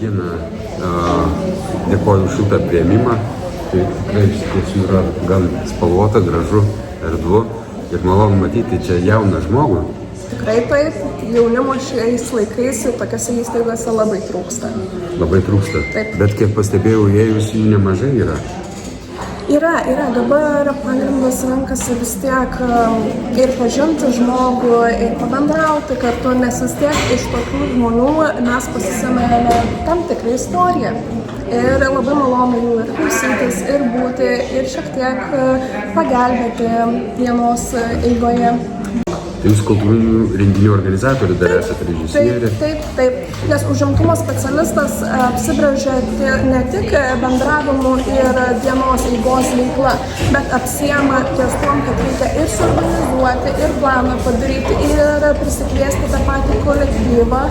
dieną, dėkoju už šitą priėmimą. Tai tikrai iš tiesų yra gan spalvota, gražu, erdvu ir malonu matyti čia jauną žmogų. Tikrai taip, jaunimo šiais laikais tokiose įstaigose labai trūksta. Labai trūksta. Taip. Bet kiek pastebėjau, jų nemažai yra. Yra. Dabar pagrindas renkasi vis tiek ir pažinti žmogų, ir pabendrauti kartu, nes vis tiek iš tokių žmonių mes pasisėmėme tam tikrą istoriją. Ir labai malonu jų ir klausytis, ir būti, ir šiek tiek pagelbėti dienos eigoje. Tai jūs kultūrinių renginių organizatorių dar esate režisierė? Taip. Nes užimtumo specialistas apsibrėžia ne tik bendravimu ir dienos eigos veikla, bet apsiema ties tom, kad reikia ir suorganizuoti, ir planą padaryti, ir prisikviesti tą patį kolektyvą,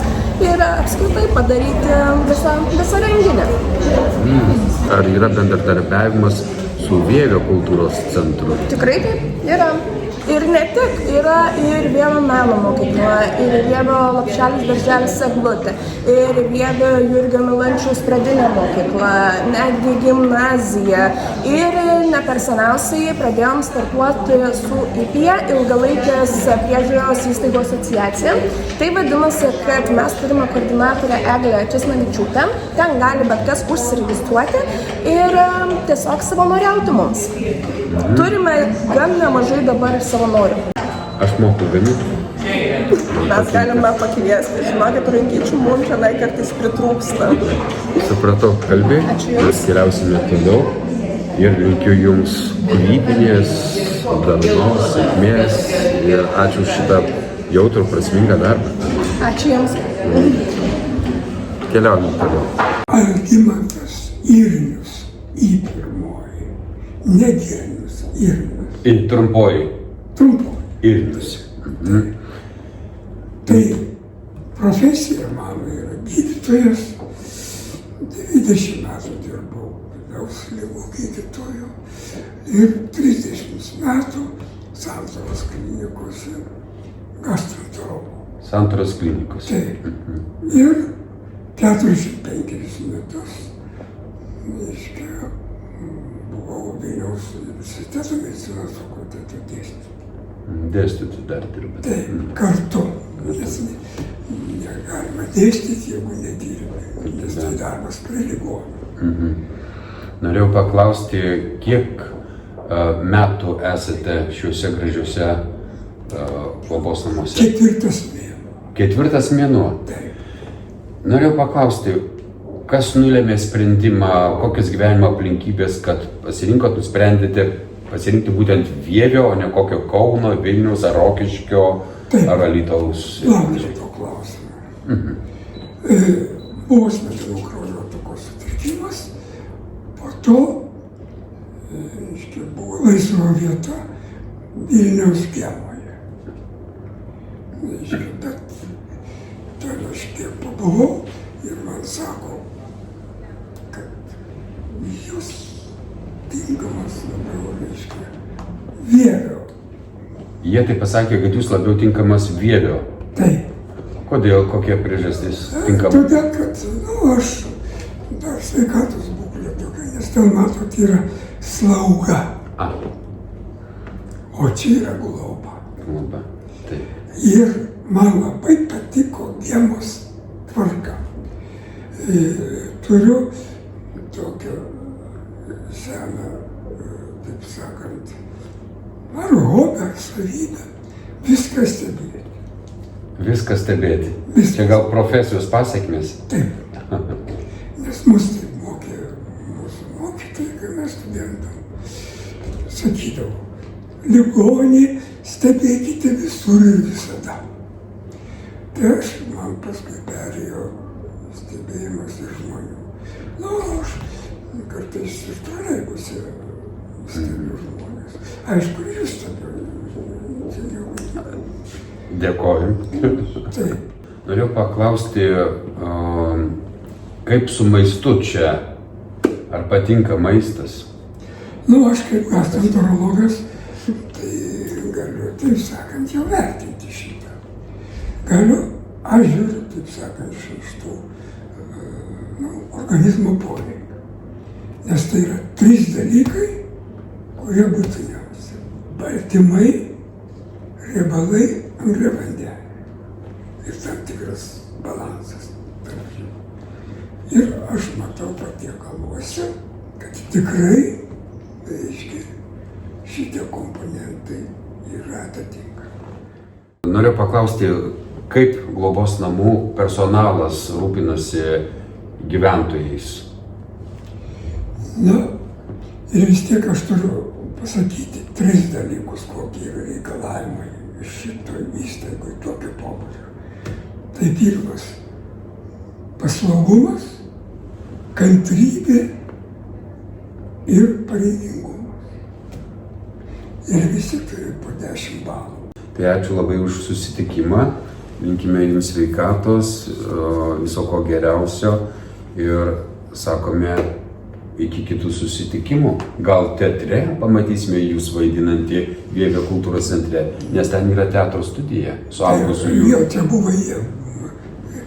ir apskritai padaryti visą renginį. Ar yra bendradarbiavimas su Vievio kultūros centru? Tikrai taip, yra. Ir ne tik, yra ir Vievio meno mokykla, ir Vievio Lopšelis darželis Eglutė, ir Vievio Jurgio Milančiaus pradinė mokykla, netgi gimnazija. Ir ne per seniausiai pradėjom startuoti su IPIA, ilgalaikės priežiūros įstaigų asociacija. Tai vadinasi, kad mes turime koordinatorę Eglę Česnavičiūtę, ten gali bet kas užsiregistruoti ir tiesiog savanoriauti mums. Turime gan nemažai dabar savanorių. Aš moku gaminti. Mes galime pakviesti, žinokit, rankyčių mums šiandien kartais pritrūksta. Supratau, kalbė, mes keliausime toliau ir linkiu jums kūrybinės, darnos, sėkmės ir ačiū už šitą jautrų, prasmingą darbą. Ačiū Jums. Keliaujame toliau. Algimantas Irnius į pirmoji, ne Girnius, Irnius. Ir trumpoji. Irnius. Tai profesija mano yra gydytojas. 20 metų dirbau vidaus ligų gydytoju ir 30 metų Santaros klinikose gastroenterologu. Santaros klinikos. Taip. Ir 45 metus, reiškia, buvau Vilniaus universiteto medicinos fakulteto dėstytojas. Dėstyti dar dirbate. Taip, kartu. Nes negalima dėstyti, jeigu nedirbi, nes tai darbas prie ligonių. Norėjau paklausti, kiek metų esate šiuose gražiuose globos namuose? 4 mėnuo. 4 mėnuo? Taip. Norėjau paklausti, kas nulėmė sprendimą, kokias gyvenimo aplinkybės, kad nusprendėte pasirinkti būtent Vievio, o ne kokio Kauno, Vilniaus ar Rokiškio ar Alytaus? Laukiu to klausimą. Buvo smegenų kraujotakos sutrikimas, po to buvo laisva vieta Vilniaus Gemoje. Bet ten aš kiek pabuvau ir man sako, kad jūs tinkamas labiau, Vievio. Jie tai pasakė, kad jūs labiau tinkamas Vievio. Taip. Kodėl, kokie priežastys tinkama? Todėl, kad, aš dar sveikatos būklė tokia, nes ten, matot, yra slauga. O čia yra globa. Globa, taip. Ir man labai patiko Gemos tvarka. Turiu tokią seną, taip sakant, ar hobį, ar savybę, viską stebėti. Viską stebėti. Viskas. Čia gal profesijos pasekmės? Taip. Nes mus taip mokė mūsų mokytojai, kai mes studentam sakydavo, ligonį stebėkite visur ir visada. Tai man paskui perėjo stebėjimas iš žmonių. Aš kartais ir troleibuse stebiu žmonės. Aišku, ir jūs stebiu. Dėkoju. Taip. Norėjau paklausti, kaip su maistu čia? Ar patinka maistas? Aš kaip gastroenterologas, tai galiu, taip sakant, jau vertinti šitą. Aš žiūriu, taip sakant, iš tų organizmo poreikio. Nes tai yra 3 dalykai, kurie būtiniausi. Baltymai, riebalai, angliavandeniai. Ir tam tikras balansas tarp jų. Ir aš matau patiekaluose, kad tikrai, reiškia, šitie komponentai yra atitinkami. Noriu paklausti, kaip globos namų personalas rūpinasi gyventojais? Na, ir vis tiek aš turiu pasakyti 3 dalykus, kokie yra reikalavimai šitoj įstaigoj tokio pobūdžio. Tai pirmas - paslaugumas, kantrybė ir pareigingumas. Ir visi turi po 10 balų. Tai ačiū labai už susitikimą, linkime jums sveikatos, viso ko geriausio ir sakome iki kitų susitikimų. Gal teatre pamatysime jūs vaidinantį Vievio kultūros centre, nes ten yra teatro studija, suaugusiųjų. Jau čia buvo jie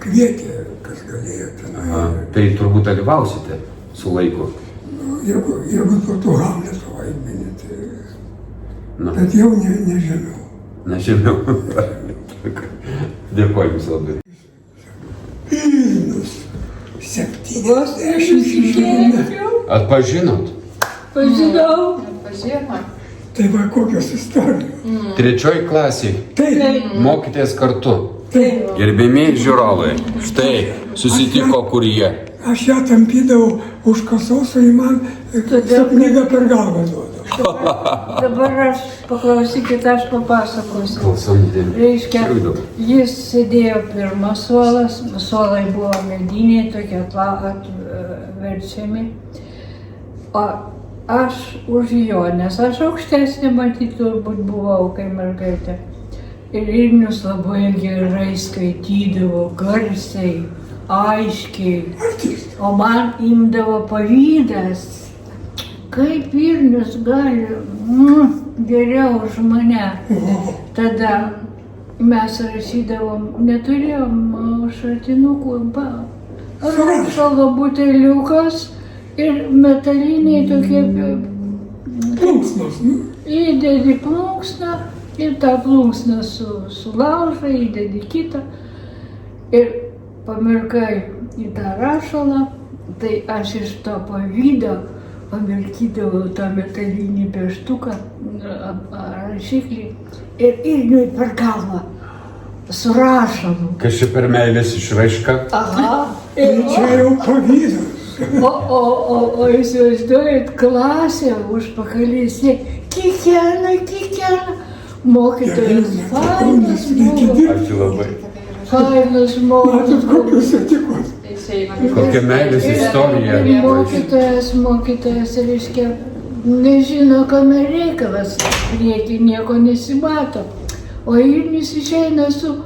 kvietė, kas galėjo tenai. Tai turbūt dalyvausite su laiku. Nu, jeigu duotų Hamleto vaidmenį, tai... Bet jau nežinau. Nežinau. Dėkuoju jums labai. Pilnus 76 metų. Atpažinot? Pažinau. Tai va kokios istorijos. 3 klasėje. Taip, Mokytės kartu. taip. Gerbėmiai žiūrovai, štai susitiko kur jie. Aš ją tampydavau už kasos, o ji man su knyga per galvą duodavo. Dabar aš paklausykit, aš papasakosiu. Klausom dėmesio. Reiškia, jis sėdėjo pirmas suolas, suolai buvo mediniai, tokie verčiami. O aš už jo, nes aš aukštesnė matyti turbūt buvau, kai mergaitė. Ir Vilnius labai gerai skaitydavo, garsiai, aiškiai. O man imdavo pavydas, kaip Vilnius gali geriau už mane. Tada mes rašydavom, neturėjom šratinukų, rašalo buteliukas ir metaliniai tokie. Plunksnos, nu. Įdedi plunksną ir tą plunksną sulaužai, įdedi kitą ir pamirkai į tą rašalą, tai aš iš to pavydo pamirkydavau tą metalinį pieštuką, rašiklį ir Ilniui per galvą su rašalu. Kas čia per meilės išraiška? Aha. Ir čia jau pavydas. O įsivaizduojat, klasė užpakalys, kikena, mokytojas fainas buvo. Ačiū labai. Fainas žmogus. Kokius atikos. Kokia meilės istorija. Mokytojas, reiškia, nežino, kame reikalas, prieki nieko nesimato. O Ilnius išeina su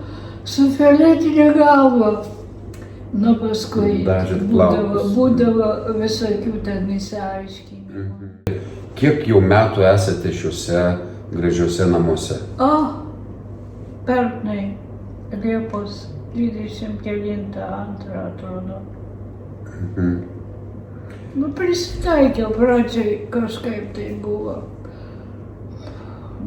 fioletinė galva. Nu, paskui būdavo visokių ten įsiaiškinimų. Kiek jau metų esate šiuose gražiuose namuose? O, pernai, Liepos 29 atrodo. Nu, prisitaikiau pradžiai, kažkaip tai buvo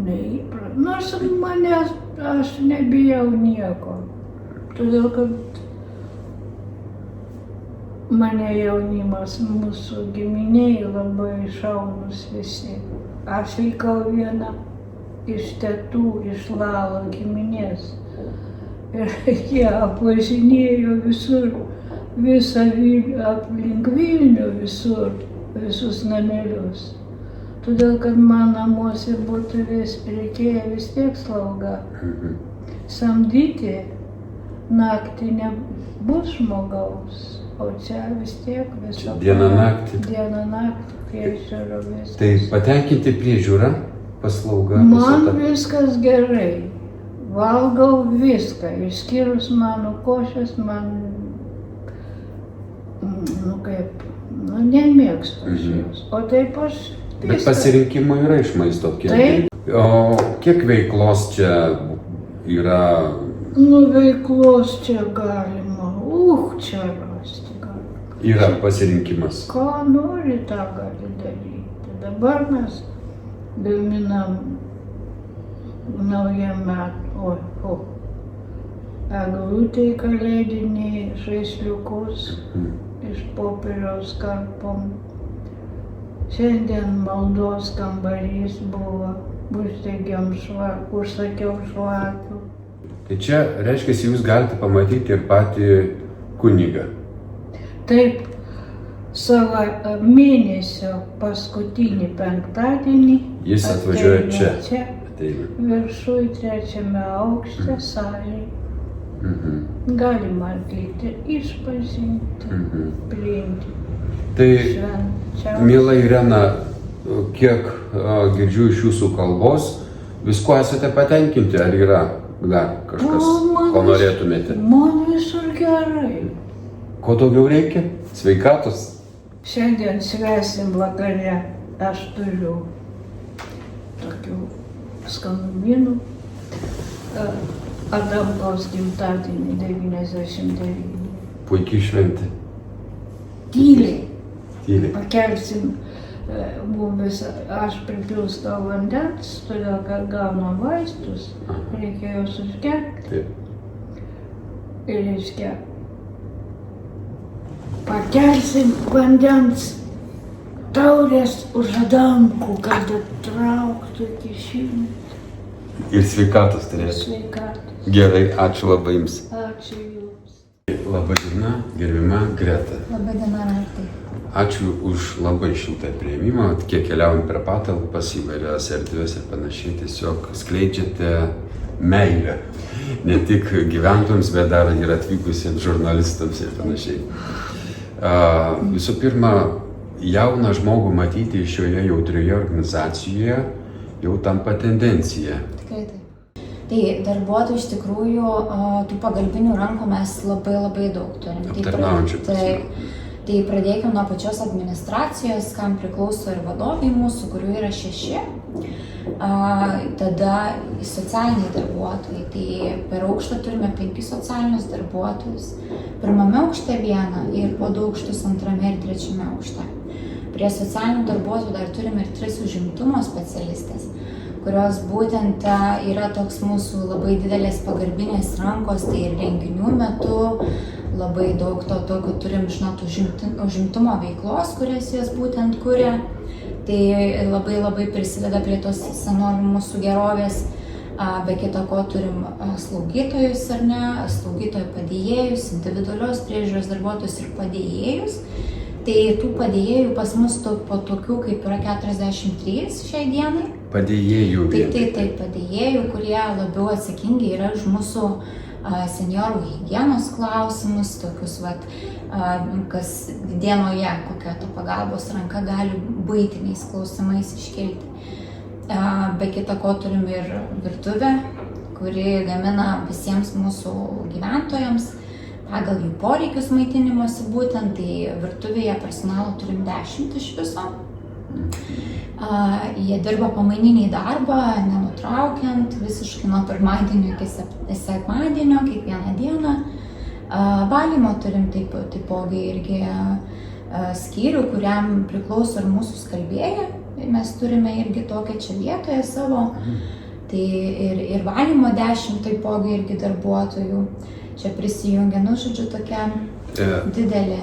neįprasta. Nors manęs, aš nebijau nieko. Todėl, kad mane jaunimas, mūsų giminiai labai šaunus visi. Aš vykau viena iš tetų, iš Lalo giminės. Ir jie apvažinėjo visur, visą aplink Vilnių, visus namelius. Todėl, kad man namuose būtų reikėjo vis tiek slauga. Samdyti naktį nebus žmogaus. O čia vis tiek visą Dieną naktį. Dieną naktį priežiūra viskas. Tai patenkinti priežiūrą, paslauga? Man viskas gerai. Valgau viską, išskyrus mano košės, nemėgstu aš jos. O taip aš viską. Bet pasirinkimo yra iš maisto. Taip. O kiek veiklos čia yra? Nu, veiklos čia galima, čia rasti galima. Yra pasirinkimas. Ko nori, tą gali daryti. Dabar mes gaminam naujam metų, eglutei kalėdiniai žaisliukus iš popieriaus karpom. Šiandien maldos kambarys buvo, užsakiau žvakių. Tai čia, reiškia, jūs galite pamatyti ir patį kunigą. Taip, savo mėnesio paskutinį penktadienį Jis atvažiuoja čia. Ateina. Viršui 3 aukšte salėje. Galima ateiti, išpažinti, priimti. Tai, švenčiausią. miela Irena, kiek girdžiu iš jūsų kalbos, visko esate patenkinti, ar yra dar kažkas, ko norėtumėte? Man visur gerai. Ko daugiau reikia? Sveikatos? Šiandien švęsim vakare, aš turiu tokių skanumynų. Adamkaus gimtadienį 99. Puikiai šventė. Tyliai. Tyliai. Pakelsim mumis, aš pripilstau vandens, todėl kad gaunam vaistus, reikia juos užgerti. Taip. Ir reiškia, pakelsim vandens taurės už Adamkų, kad attrauktų iki šimto. Ir sveikatos turėtų. Sveikatos. Gerai, ačiū labai jums. Ačiū Jums. Labą dieną, gerbiama Greta. Labą dieną, Artai. Ačiū už labai šiltą priėmimą. Kiek keliaujam per patalpas, įvairias erdvės ir panašiai, tiesiog skleidžiate meilę. Ne tik gyventojams, bet dar ir atvykusiems žurnalistams ir panašiai. Visų pirma, jauną žmogų matyti šioje jautrioje organizacijoje jau tampa tendencija. Tikrai taip. Tai darbuotojų iš tikrųjų, tų pagalbinių rankų mes labai daug turim. Aptarnaujančių. Tai pradėkime nuo pačios administracijos, kam priklauso ir vadovai mūsų, kurių yra 6. Tada socialiniai darbuotojai. Tai per aukštą turime 5 socialinius darbuotojus. Pirmame aukšte 1 ir po 2 aukštus 2 ir 3 aukšte. Prie socialinių darbuotojų dar turime ir 3 užimtumo specialistės, kurios būtent yra toks mūsų labai didelės pagarbinės rankos, tai ir renginių metu labai daug to tokio turim, žinot, užimtumo veiklos, kurias jos būtent kuria. Tai labai prisideda prie tos senolių mūsų gerovės. Be kito ko turim slaugytojus, ar ne, slaugytojų padėjėjus, individualios priežiūros darbuotojus ir padėjėjus. Tai tų padėjėjų pas mus po tokių kaip yra 43 šiai dienai. Padėjėjų. Taip, padėjėjų, kurie labiau atsakingi yra už mūsų seniorų higienos klausimus, tokius, kas dienoje, kokia to pagalbos ranka gali buitiniais klausimais iškilti. Be kita ko turim ir virtuvę, kuri gamina visiems mūsų gyventojams pagal jų poreikius maitinimosi būtent, tai virtuvėje personalo turim 10 iš viso. Jie dirba pamaininį darbą, nenutraukiant, visiškai nuo pirmadienio iki sekmadienio, kiekvieną dieną. Valymo turim taipogi irgi skyrių, kuriam priklauso ir mūsų skalbėja. Mes turime irgi tokią čia vietoje savo. Tai ir valymo 10 taipogi irgi darbuotojų. Čia prisijungia, žodžiu, tokia didelė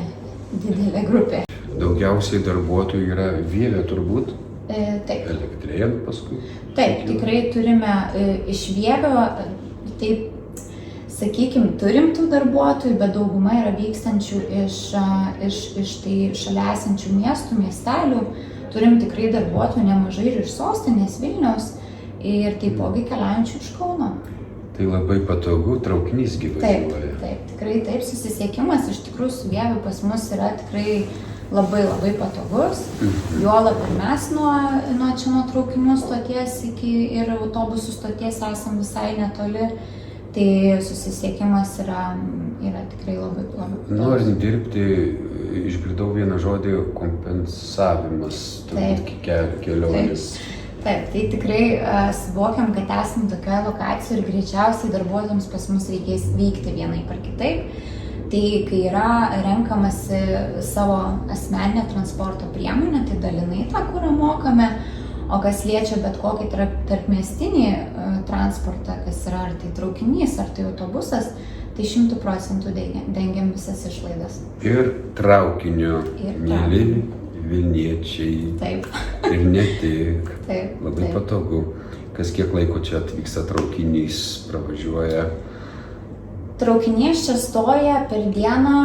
grupė. Daugiausiai darbuotojų yra Vievė turbūt? Taip. Elektrėnų paskui? Taip, tikrai turime iš Vievio, taip, sakykime, turim tų darbuotojų, bet dauguma yra vykstančių iš tai šalia esančių miestų, miestelių. Turim tikrai darbuotojų nemažai ir iš sostinės Vilniaus ir taipogi keliaujančių iš Kauno. Tai labai patogu, traukinys gyvažiuoja. Taip, tikrai taip, susisiekimas iš tikrųjų su Vieviu pas mus yra tikrai labai patogus. Juolab ir mes nuo čia nuo traukinių stoties ir autobusų stoties esam visai netoli. Tai susisiekimas yra tikrai labai patogus. Norint dirbti, išgirdau vieną žodį kompensavimas, turbūt kelionės. Taip, tai tikrai suvokiam, kad esam tokioje lokacijoje ir greičiausiai darbuotojams pas mus reikės vykti vienaip ar kitaip. Tai kai yra renkamasi savo asmeninę transporto priemonę, tai dalinai tą kurą mokame, o kas liečia bet kokį tarpmiestinį transportą, kas yra ar tai traukinys, ar tai autobusas, tai 100% dengiam visas išlaidas. Ir traukiniu, mėly Vilniečiai. Taip. Ir ne tik. Taip. Labai patogu. Kas kiek laiko čia atvyksta traukinys, pravažiuoja? Traukinys čia stoja per dieną,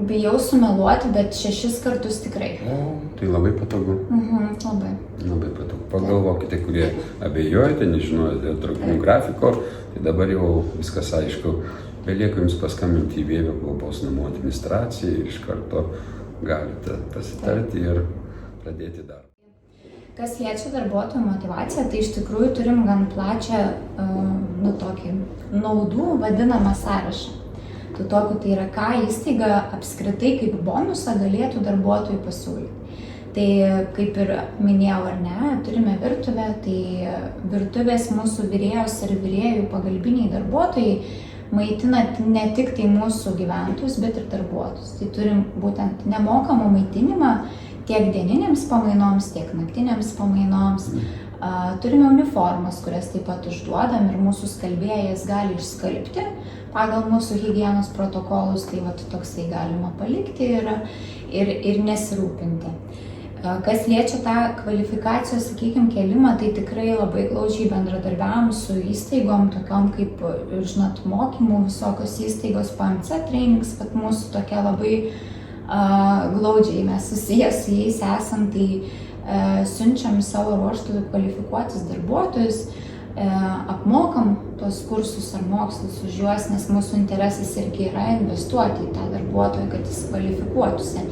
bijau sumeluoti, bet 6 kartus tikrai. O, tai labai patogu. Labai. Labai patogu. Pagalvokite, kurie abejojate, nežinojate traukinių grafiko, tai dabar jau viskas aišku. Belieka jums paskambinti į Vievio globos namų administraciją ir iš karto galite pasitarti ir pradėti darbą. Kas liečia darbuotojų motyvaciją, tai iš tikrųjų turim gan plačią tokį naudų vadinamą sąrašą. Tai yra, ką įstaiga apskritai kaip bonusą galėtų darbuotojui pasiūlyti. Tai kaip ir minėjau ar ne, turime virtuvę, tai virtuvės mūsų virėjos ir virėjų pagalbiniai darbuotojai maitina ne tik tai mūsų gyventojus, bet ir darbuotojus. Tai turim būtent nemokamą maitinimą tiek dieninėms pamainoms, tiek naktinėms pamainoms. Turime uniformas, kurias taip pat išduodam ir mūsų skalbėjas gali išskalbti pagal mūsų higienos protokolus, tai toksai galima palikti ir nesirūpinti. Kas liečia tą kvalifikacijos, sakykime, kelimą, tai tikrai labai glaudžiai bendradarbiavom su įstaigom, tokiom kaip, žinot, mokymų visokios įstaigos, PMC trainings, bet mūsų tokia labai glaudžiai mes susiję su jais esam, tai siunčiam savo ruožtų kvalifikuotus darbuotojus, apmokam tos kursus ar mokslus už juos, nes mūsų interesas irgi yra investuoti į tą darbuotoją, kad jis kvalifikuotųsi.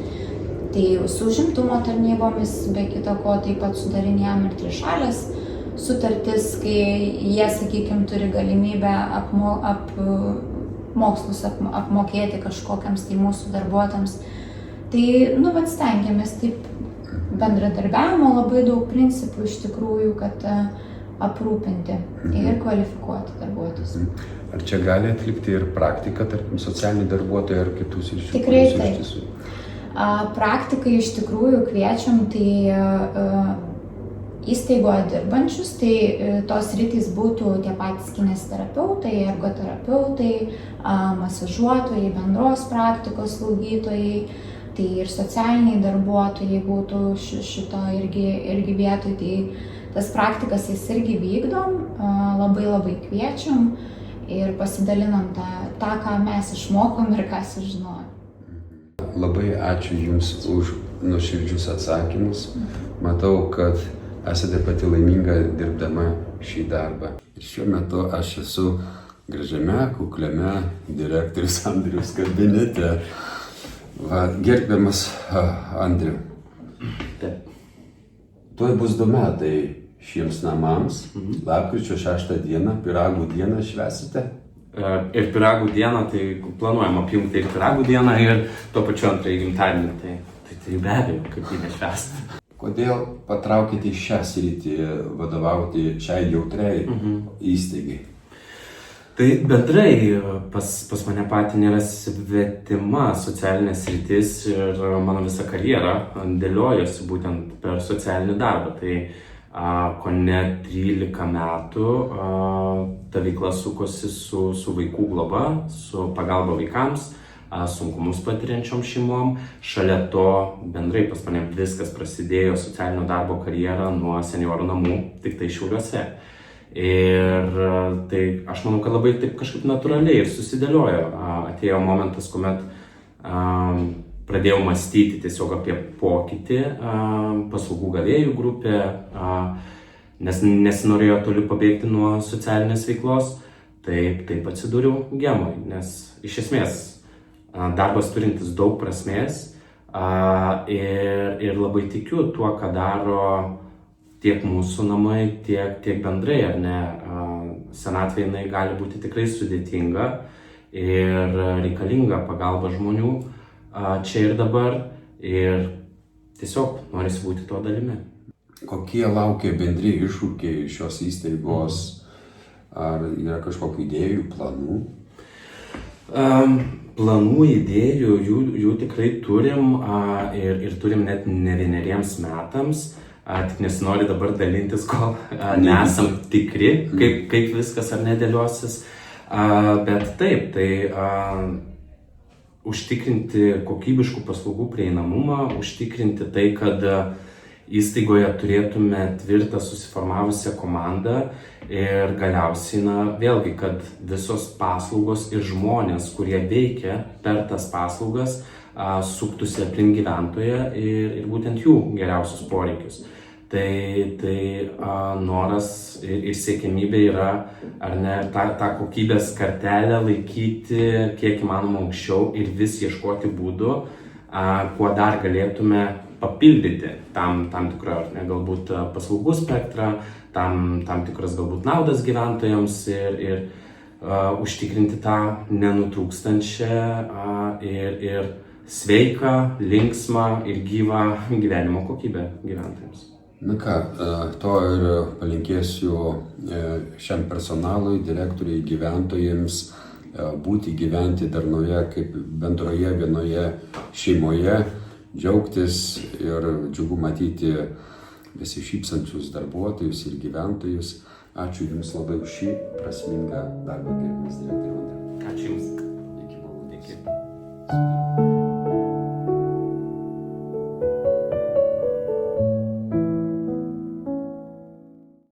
Tai su užimtumo tarnybomis, be kita ko, taip pat sudarinėjom ir trišalės sutartis, kai jie, sakykime, turi galimybę mokslus apmokėti kažkokiams tai mūsų darbuotojams. Tai, stengiamės taip bendradarbiavimo labai daug principų iš tikrųjų, kad aprūpinti ir kvalifikuoti darbuotojus. Ar čia gali atlikti ir praktiką, tarkim, socialiniai darbuotojai ar kitus iš jų? Tikrai taip. Praktikai iš tikrųjų kviečiam tai įstaigoje dirbančius, tai tos rytys būtų tie patys kinesioterapeutai, ergoterapeutai, masažuotojai, bendros praktikos slaugytojai, tai ir socialiniai darbuotojai būtų šito irgi vietoj, tai tas praktikas jis irgi vykdom, labai kviečiam ir pasidalinam tą, ką mes išmokom ir ką sužinojom. Labai ačiū Jums už nuoširdžius atsakymus. Matau, kad esate pati laiminga dirbdama šį darbą. Ir šiuo metu aš esu gražiame, kukliame direktorius Andriaus kabinete. Gerbiamas Andriau, tuoj bus 2 metai šiems namams. Lapkričio 6 dieną, Pyragų dieną švęsite? Ir Pyragų dieną, tai planuojam apjungti ir Pyragų dieną ir tuo pačiu antrąjį gimtadienį. Tai be abejo, kaip jį nešvęsti. Kodėl patraukėte į šią sritį vadovauti šiai jautriai įstaigai? Tai bendrai pas mane patį nėra svetima socialinė sritis ir mano visa karjera dėliojosi būtent per socialinį darbą. Tai kone 13 metų ta veikla sukosi su vaikų globa, su pagalba vaikams, sunkumus patiriančiom šeimom. Šalia to bendrai pas mane viskas prasidėjo socialinio darbo karjera nuo senjorų namų, tik tai Šiauliuose. Ir tai aš manau, kad labai taip kažkaip natūraliai ir susidėliojo. Atėjo momentas, kuomet pradėjau mąstyti tiesiog apie pokytį, paslaugų gavėjų grupę, nes nesinorėjo toli pabėgti nuo socialinės veiklos, taip atsidūriau Gemoj, nes iš esmės darbas turintis daug prasmės ir labai tikiu tuo, ką daro tiek mūsų namai, tiek bendrai, ar ne. Senatvė jinai gali būti tikrai sudėtinga ir reikalinga pagalba žmonių čia ir dabar ir tiesiog norisi būti to dalimi. Kokie laukia bendri iššūkiai šios įstaigos? Ar yra kažkokių idėjų, planų? Planų, idėjų, jų tikrai turim ir turim net ne vieneriems metams. Tik nesinori dabar dalintis, kol nesam tikri, kaip viskas ar nedėliosis. Bet taip, tai užtikrinti kokybiškų paslaugų prieinamumą, užtikrinti tai, kad įstaigoje turėtume tvirtą susiformavusią komandą ir galiausiai, vėlgi, kad visos paslaugos ir žmonės, kurie veikia per tas paslaugas, suktųsi aplink gyventoją ir būtent jų geriausius poreikius. Tai noras ir siekiamybė yra, ar ne, tą kokybės kartelę laikyti kiek įmanoma aukščiau ir vis ieškoti būdų, kuo dar galėtume papildyti tam tikrą, ar ne, galbūt paslaugų spektrą, tam tikras galbūt naudas gyventojams ir užtikrinti tą nenutrūkstančią ir sveiką, linksmą ir gyvą gyvenimo kokybę gyventojams. Na ką, to ir palinkėsiu šiam personalui, direktoriai, gyventojams gyventi darnoje kaip bendroje vienoje šeimoje, džiaugtis ir džiugu matyti besišypsančius darbuotojus ir gyventojus. Ačiū Jums labai už šį prasmingą darbą, gerbiamas